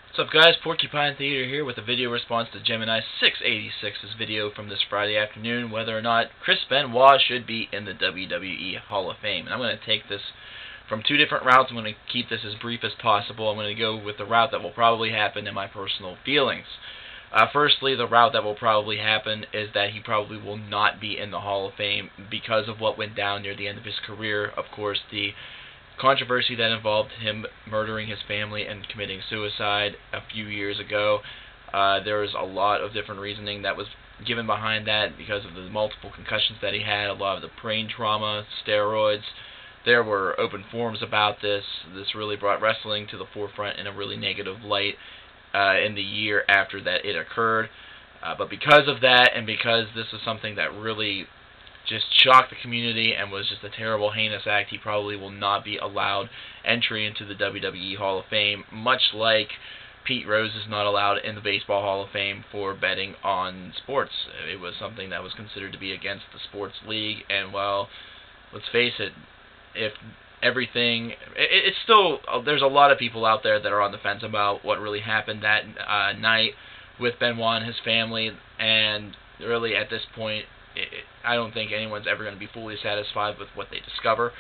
What's up, guys? Porcupine Theater here with a video response to gemini686's video from this Friday afternoon, whether or not Chris Benoit should be in the WWE Hall of Fame. And I'm going to take this from two different routes. I'm going to keep this as brief as possible. I'm going to go with the route that will probably happen in my personal feelings. Firstly, the route that will probably happen is that he probably will not be in the Hall of Fame because of what went down near the end of his career. Of course, the controversy that involved him murdering his family and committing suicide a few years ago. There was a lot of different reasoning that was given behind that because of the multiple concussions that he had, a lot of the brain trauma, steroids. There were open forums about this. This really brought wrestling to the forefront in a really negative light in the year after that it occurred. But because of that, and because this was something that really just shocked the community and was just a terrible, heinous act, he probably will not be allowed entry into the WWE Hall of Fame, much like Pete Rose is not allowed in the Baseball Hall of Fame for betting on sports. It was something that was considered to be against the sports league, and well, let's face it, if everything, it's still, there's a lot of people out there that are on the fence about what really happened that night with Benoit and his family, and really at this point, I don't think anyone's ever going to be fully satisfied with what they discover.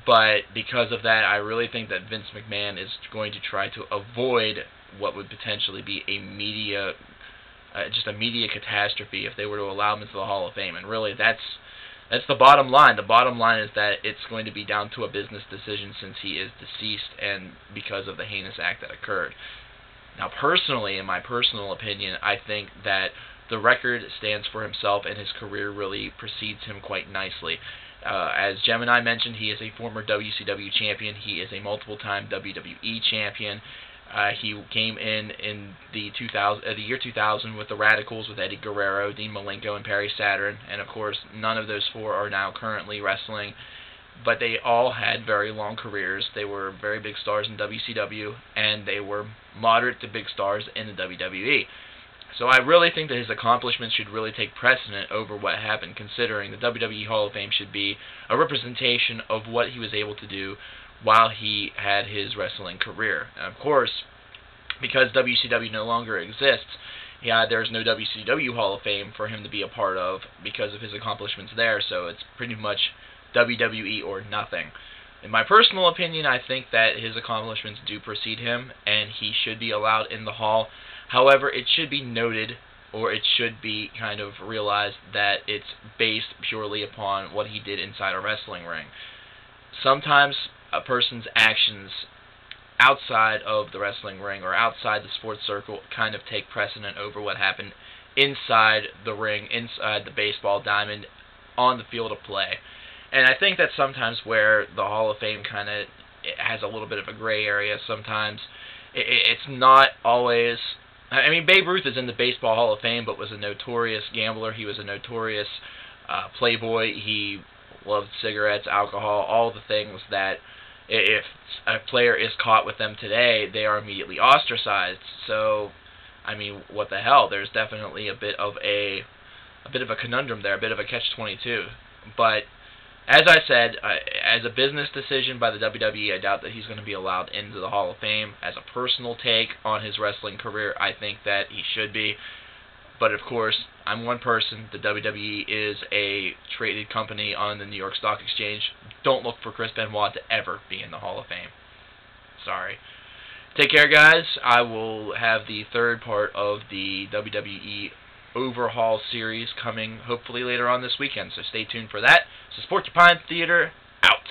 But because of that, I really think that Vince McMahon is going to try to avoid what would potentially be a media catastrophe if they were to allow him into the Hall of Fame. And really, that's the bottom line. The bottom line is that it's going to be down to a business decision since he is deceased and because of the heinous act that occurred. Now, personally, in my personal opinion, I think that the record stands for himself, and his career really precedes him quite nicely. As Gemini mentioned, he is a former WCW champion. He is a multiple-time WWE champion. He came in the year 2000 with the Radicals, with Eddie Guerrero, Dean Malenko, and Perry Saturn. And of course, none of those four are now currently wrestling. But they all had very long careers. They were very big stars in WCW, and they were moderate to big stars in the WWE. So I really think that his accomplishments should really take precedent over what happened, considering the WWE Hall of Fame should be a representation of what he was able to do while he had his wrestling career. And of course, because WCW no longer exists, there's no WCW Hall of Fame for him to be a part of because of his accomplishments there, so it's pretty much WWE or nothing. In my personal opinion, I think that his accomplishments do precede him, and he should be allowed in the Hall. However, it should be noted, or it should be kind of realized, that it's based purely upon what he did inside a wrestling ring. Sometimes a person's actions outside of the wrestling ring or outside the sports circle kind of take precedent over what happened inside the ring, inside the baseball diamond, on the field of play. And I think that's sometimes where the Hall of Fame kind of has a little bit of a gray area. Sometimes it's not always. I mean, Babe Ruth is in the Baseball Hall of Fame, but was a notorious gambler. He was a notorious playboy. He loved cigarettes, alcohol, all the things that if a player is caught with them today, they are immediately ostracized. So, I mean, what the hell? There's definitely a bit of a conundrum there, a bit of a catch-22. But as I said, as a business decision by the WWE, I doubt that he's going to be allowed into the Hall of Fame. As a personal take on his wrestling career, I think that he should be. But of course, I'm one person. The WWE is a traded company on the New York Stock Exchange. Don't look for Chris Benoit to ever be in the Hall of Fame. Sorry. Take care, guys. I will have the third part of the WWE Overhaul series coming hopefully later on this weekend, so stay tuned for that. This is Porcupine Theater, out.